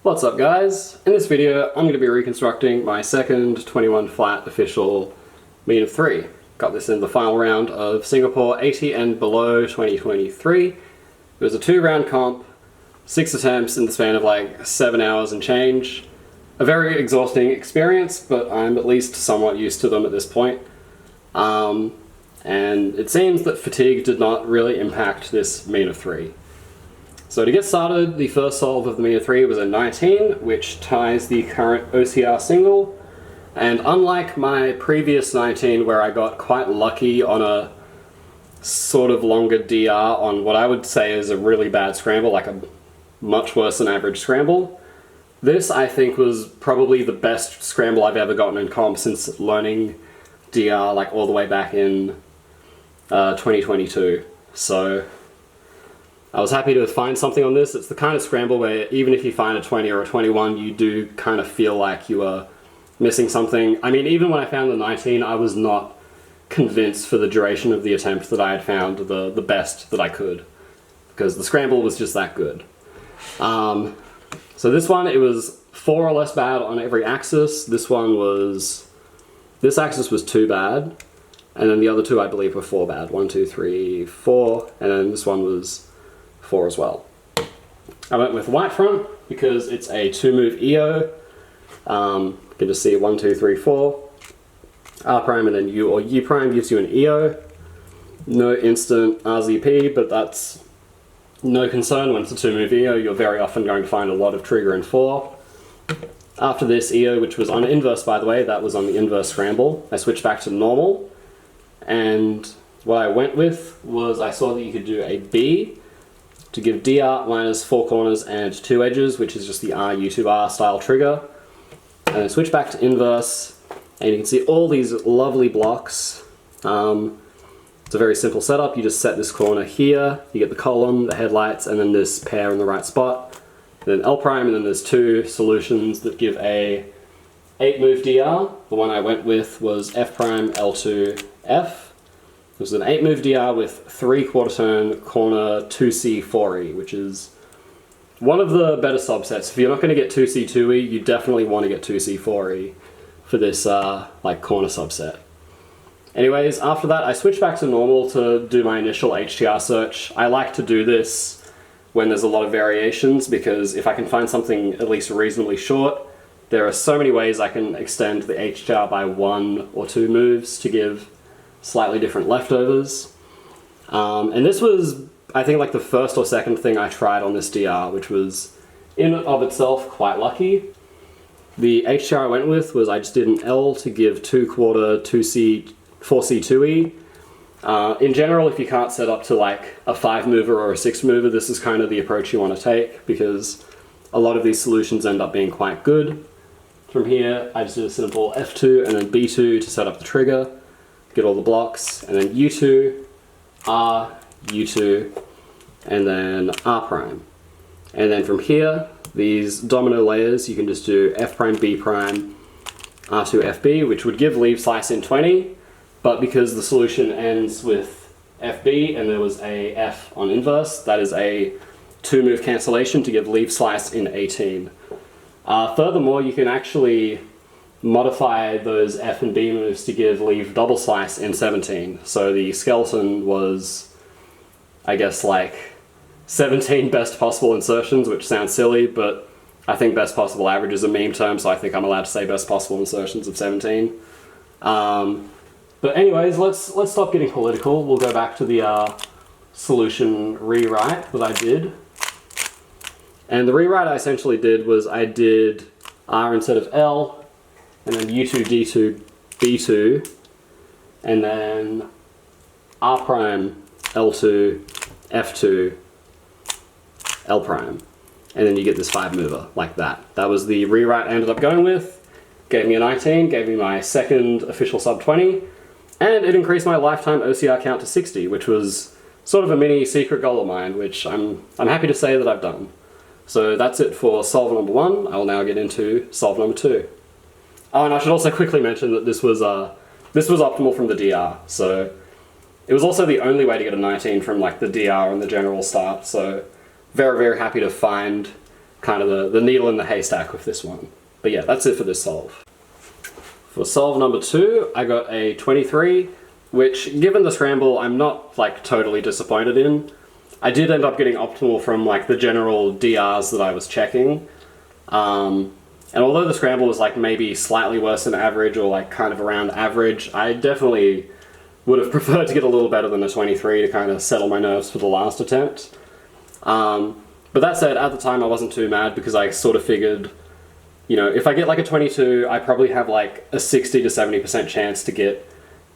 What's up guys? In this video I'm going to be reconstructing my second 21 flat official mean of 3. Got this in the final round of Singapore 80 and below 2023. It was a 2-round comp, 6 attempts in the span of like 7 hours and change. A very exhausting experience, but I'm at least somewhat used to them at this point. And it seems that fatigue did not really impact this mean of 3. So to get started, the first solve of the mean of 3 was a 19, which ties the current OCR single. And unlike my previous 19, where I got quite lucky on a sort of longer DR on what I would say is a really bad scramble, like a much worse than average scramble, this I think was probably the best scramble I've ever gotten in comp since learning DR like all the way back in 2022. So I was happy to find something on this. It's the kind of scramble where even if you find a 20 or a 21, you do kind of feel like you are missing something. I mean, even when I found the 19, I was not convinced for the duration of the attempt that I had found the best that I could, because the scramble was just that good. So this one, it was 4 or less bad on every axis. This axis was 2 bad, and then the other 2 I believe were 4 bad. 1, 2, 3, 4, and then this one was 4 as well. I went with white front because it's a 2-move EO. You can just see 1, 2, 3, 4. R prime and then U or U prime gives you an EO. No instant RZP, but that's no concern when it's a 2-move EO. You're very often going to find a lot of trigger in 4. After this EO, which was on inverse by the way, that was on the inverse scramble, I switched back to normal. And what I went with was I saw that you could do a B to give DR minus 4 corners and 2 edges, which is just the R U2R style trigger. And then switch back to inverse, and you can see all these lovely blocks. It's a very simple setup. You just set this corner here, you get the column, the headlights, and then this pair in the right spot. And then L prime, and then there's 2 solutions that give a 8-move DR. The one I went with was F prime, L2, F. It was an 8-move DR with 3/4 turn corner 2C 4E, which is one of the better subsets. If you're not going to get 2C 2E, you definitely want to get 2C 4E for this like corner subset. Anyways, after that I switched back to normal to do my initial HTR search. I like to do this when there's a lot of variations, because if I can find something at least reasonably short, there are so many ways I can extend the HTR by 1 or 2 moves to give slightly different leftovers. And this was, I think, like the first or second thing I tried on this DR, which was in and of itself quite lucky. The HTR I went with was I just did an L to give 2/4 2C 4C 2E. In general, if you can't set up to like a 5-mover or a 6-mover, this is kind of the approach you want to take, because a lot of these solutions end up being quite good. From here, I just did a simple F2 and then B2 to set up the trigger, get all the blocks, and then U2, R, U2, and then R prime. And then from here, these domino layers, you can just do F prime, B prime, R2, FB, which would give leave slice in 20, but because the solution ends with FB and there was a F on inverse, that is a 2-move cancellation to give leave slice in 18. Furthermore, you can actually modify those F and B moves to give leave double slice in 17. So the skeleton was, I guess, like 17 best possible insertions, which sounds silly, but I think best possible average is a meme term, so I think I'm allowed to say best possible insertions of 17. But anyways, let's stop getting political. We'll go back to the solution rewrite that I did. And the rewrite I essentially did was I did R instead of L, and then U2, D2, B2, and then R prime, L2, F2, L prime. And then you get this 5-mover, like that. That was the rewrite I ended up going with. Gave me a 19, gave me my second official sub 20, and it increased my lifetime OCR count to 60, which was sort of a mini secret goal of mine, which I'm happy to say that I've done. So that's it for solve number 1. I will now get into solve number 2. Oh, and I should also quickly mention that this was optimal from the DR, so it was also the only way to get a 19 from like the DR and the general start, so very, very happy to find kind of the needle in the haystack with this one. But yeah, that's it for this solve. For solve number 2, I got a 23, which, given the scramble, I'm not like totally disappointed in. I did end up getting optimal from like the general DRs that I was checking. And although the scramble was like maybe slightly worse than average or like kind of around average, I definitely would have preferred to get a little better than a 23 to kind of settle my nerves for the last attempt. But that said, at the time I wasn't too mad because I sort of figured, you know, if I get like a 22, I probably have like a 60 to 70% chance to get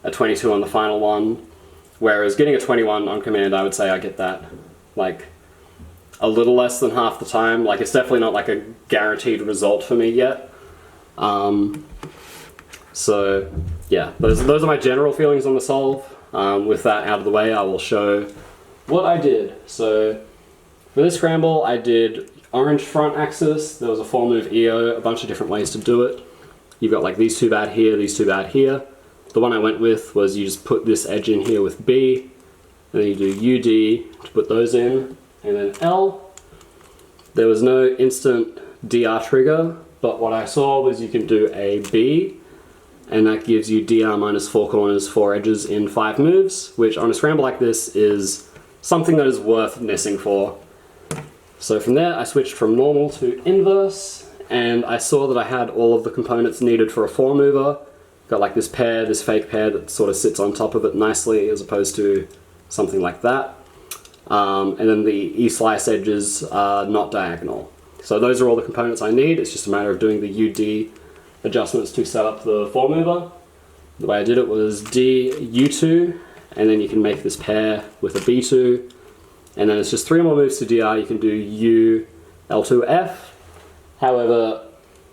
a 22 on the final one. Whereas getting a 21 on command, I would say I get that like a little less than half the time. Like, it's definitely not like a guaranteed result for me yet. So yeah, those are my general feelings on the solve. With that out of the way, I will show what I did. So for this scramble, I did orange front axis. There was a 4-move EO, a bunch of different ways to do it. You've got like these two bad here, these two bad here. The one I went with was you just put this edge in here with B, and then you do UD to put those in, and then L. There was no instant DR trigger, but what I saw was you can do a B, and that gives you DR minus 4 corners, 4 edges in 5 moves, which on a scramble like this is something that is worth missing for. So from there I switched from normal to inverse, and I saw that I had all of the components needed for a 4-mover. Got like this pair, this fake pair that sort of sits on top of it nicely as opposed to something like that. And then the E-slice edges are not diagonal. So those are all the components I need. It's just a matter of doing the UD adjustments to set up the 4-mover. The way I did it was D, U2, and then you can make this pair with a B2. And then it's just 3 more moves to DR. You can do U, L2, F. However,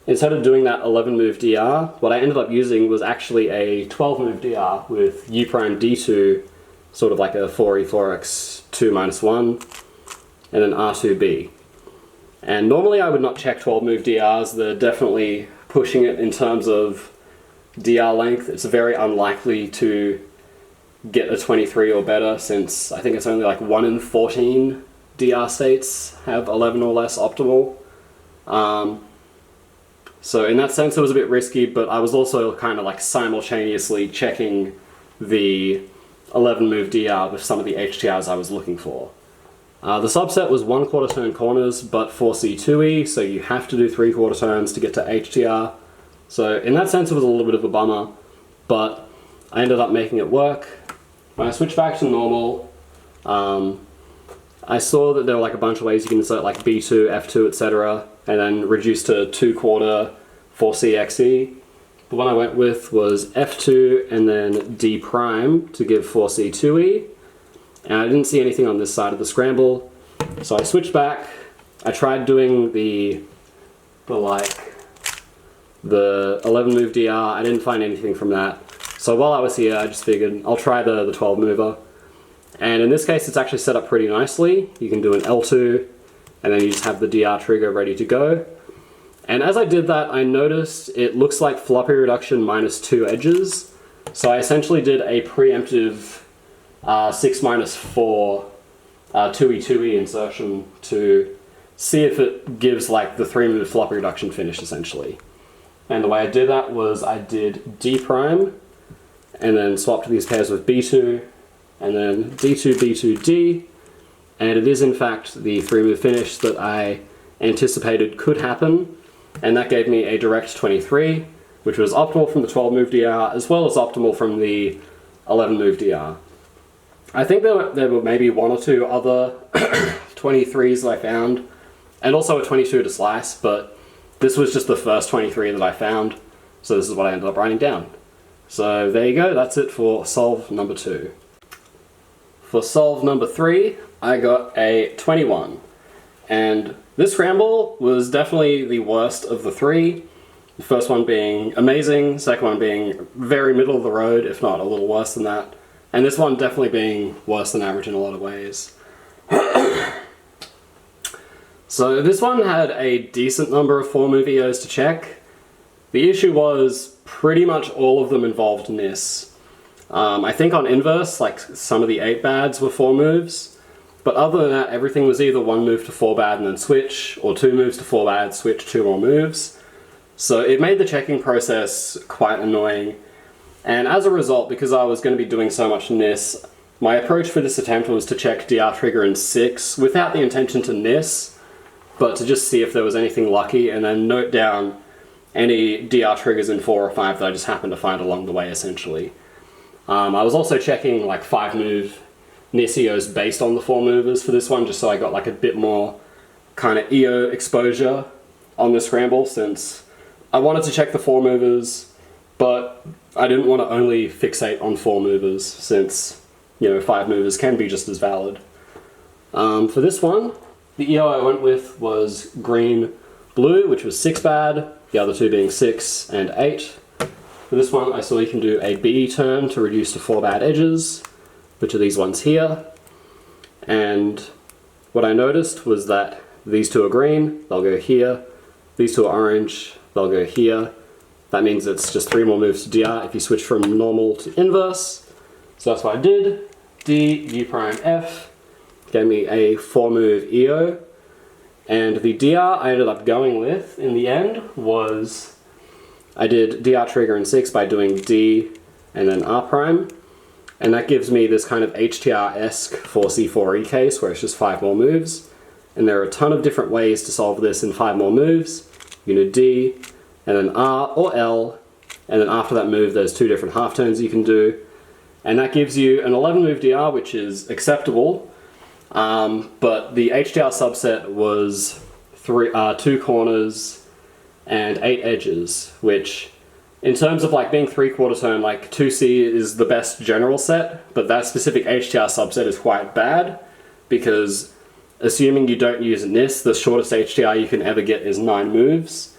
instead of doing that 11-move DR, what I ended up using was actually a 12-move DR with U prime D2, sort of like a 4E4X 2 minus 1, and then R2B. And normally I would not check 12-move DRs. They're definitely pushing it in terms of DR length. It's very unlikely to get a 23 or better, since I think it's only like 1 in 14 DR states have 11 or less optimal. So in that sense it was a bit risky, but I was also kind of like simultaneously checking the 11-move DR with some of the HTRs I was looking for. The subset was 1/4 turn corners, but 4C2E, so you have to do 3/4 turns to get to HTR. So in that sense it was a little bit of a bummer, but I ended up making it work. When I switched back to normal, I saw that there were like a bunch of ways you can insert like B2, F2, etc., and then reduce to 2/4 4CXE. The one I went with was F2 and then D prime to give 4C2E. And I didn't see anything on this side of the scramble, so I switched back. I tried doing the 11-move DR. I didn't find anything from that. So while I was here, I just figured I'll try the 12-mover. And in this case, it's actually set up pretty nicely. You can do an L2, and then you just have the DR trigger ready to go. And as I did that, I noticed it looks like floppy reduction minus 2 edges. So I essentially did a preemptive 6 minus 4 2E2E insertion to see if it gives like the 3-move floppy reduction finish essentially. And the way I did that was I did D prime, and then swapped these pairs with B2, and then D2, B2, D, and it is in fact the 3-move finish that I anticipated could happen, and that gave me a direct 23, which was optimal from the 12-move DR as well as optimal from the 11-move DR. I think there were maybe 1 or 2 other 23s that I found, and also a 22 to slice, but this was just the first 23 that I found, so this is what I ended up writing down. So there you go, that's it for solve number 2. For solve number 3, I got a 21, and this scramble was definitely the worst of the 3. The first one being amazing, second one being very middle of the road, if not a little worse than that, and this one definitely being worse than average in a lot of ways. So this one had a decent number of 4-move EOs to check. The issue was pretty much all of them involved miss. I think on inverse, like some of the 8 bads were 4 moves, But other than that, everything was either one move to 4 bad and then switch, or 2 moves to 4 bad, switch 2 more moves. So it made the checking process quite annoying. And as a result, because I was going to be doing so much NIS, my approach for this attempt was to check DR trigger in 6 without the intention to NIS, but to just see if there was anything lucky and then note down any DR triggers in 4 or 5 that I just happened to find along the way, essentially. I was also checking like 5 move NIS EOs based on the 4 movers for this one, just so I got like a bit more kind of EO exposure on the scramble, since I wanted to check the 4 movers, but I didn't want to only fixate on 4 movers, since, you know, 5 movers can be just as valid. For this one, the EO I went with was green blue, which was 6 bad, the other 2 being 6 and 8. For this one, I saw you can do a B turn to reduce to 4 bad edges, which are these ones here. And what I noticed was that these 2 are green, they'll go here. These 2 are orange, they'll go here. That means it's just 3 more moves to DR if you switch from normal to inverse. So that's what I did. D, U prime, F, gave me a 4 move EO. And the DR I ended up going with in the end was, I did DR trigger in 6 by doing D and then R prime. And that gives me this kind of HTR-esque 4C4E case where it's just 5 more moves. And there are a ton of different ways to solve this in 5 more moves. You do D, and then R or L, and then after that move there's 2 different half turns you can do. And that gives you an 11 move DR, which is acceptable, but the HDR subset was 2 corners and 8 edges, which in terms of like being 3/4 turn, like 2C is the best general set, but that specific HDR subset is quite bad, because assuming you don't use NIS, the shortest HDR you can ever get is 9 moves.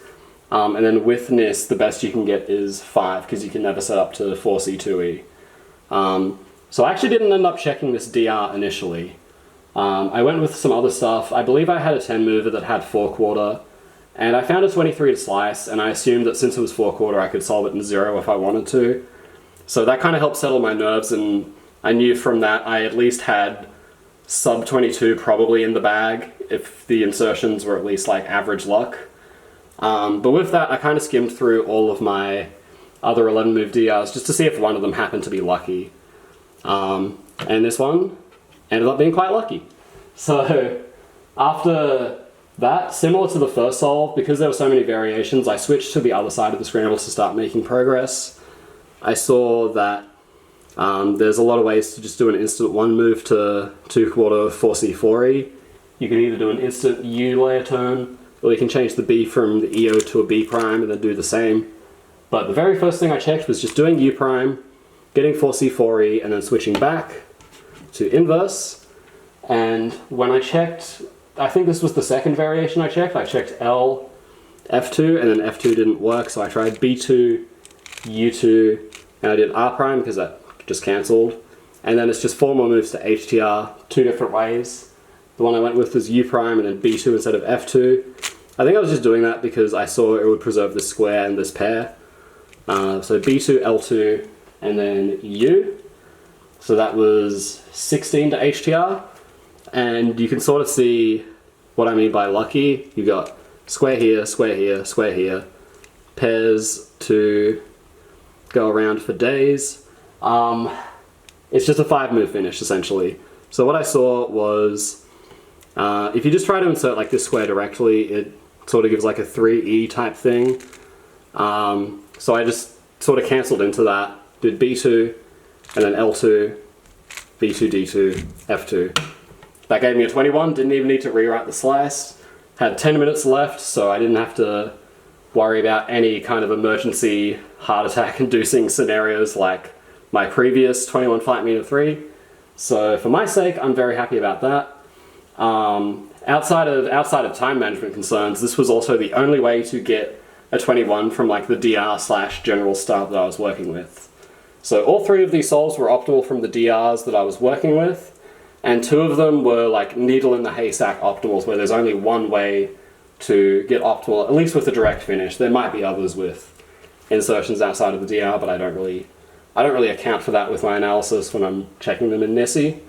And then with NIS, the best you can get is 5, because you can never set up to 4C2E. So I actually didn't end up checking this DR initially. I went with some other stuff. I believe I had a 10 mover that had 4/4, and I found a 23 to slice, and I assumed that since it was 4/4 I could solve it in 0 if I wanted to. So that kind of helped settle my nerves, and I knew from that I at least had sub 22 probably in the bag if the insertions were at least like average luck. But with that, I kind of skimmed through all of my other 11 move DRs just to see if one of them happened to be lucky. And this one ended up being quite lucky. So after that, similar to the first solve, because there were so many variations, I switched to the other side of the scramble to start making progress. I saw that there's a lot of ways to just do an instant 1 move to 2/4 4C4E. You can either do an instant U layer turn, or you can change the B from the EO to a B prime and then do the same. But the very first thing I checked was just doing U prime, getting 4C4E, and then switching back to inverse. And when I checked, I think this was the second variation I checked L, F2, and then F2 didn't work, so I tried B2, U2, and I did R prime because that just cancelled. And then it's just 4 more moves to HTR, 2 different ways. The one I went with was U prime and then B2 instead of F2. I think I was just doing that because I saw it would preserve this square and this pair. So B2, L2, and then U. So that was 16 to HTR. And you can sort of see what I mean by lucky. You got square here, square here, square here. Pairs to go around for days. It's just a 5 move finish essentially. So what I saw was, if you just try to insert like this square directly, it sort of gives like a 3E type thing. So I just sort of cancelled into that, did B2, and then L2, B2, D2, F2. That gave me a 21, didn't even need to rewrite the slice. Had 10 minutes left, so I didn't have to worry about any kind of emergency heart attack inducing scenarios like my previous 21 flight meter 3. So for my sake, I'm very happy about that. Outside of time management concerns, this was also the only way to get a 21 from like the DR/general start that I was working with. So all 3 of these solves were optimal from the DRs that I was working with, and 2 of them were like needle in the haystack optimals, where there's only one way to get optimal, at least with the direct finish. There might be others with insertions outside of the DR, but I don't really account for that with my analysis when I'm checking them in NISI.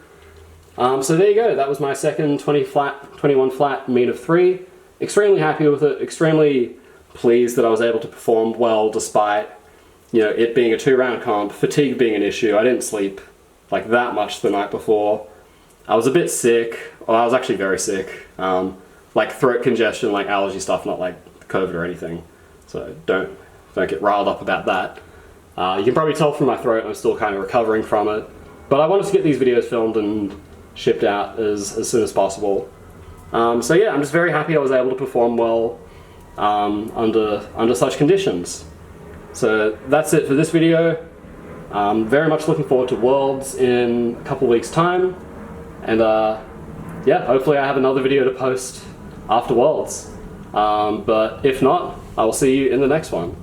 So there you go, that was my second 21 flat mean of 3. Extremely happy with it, extremely pleased that I was able to perform well despite, you know, it being a 2-round comp, fatigue being an issue. I didn't sleep like that much the night before. I was a bit sick, or I was actually very sick. Like throat congestion, like allergy stuff, not like COVID or anything. So don't get riled up about that. You can probably tell from my throat I'm still kind of recovering from it. But I wanted to get these videos filmed and shipped out as soon as possible. So yeah, I'm just very happy I was able to perform well under such conditions. So that's it for this video. Very much looking forward to Worlds in a couple weeks' time. And yeah, hopefully I have another video to post after Worlds. But if not, I will see you in the next one.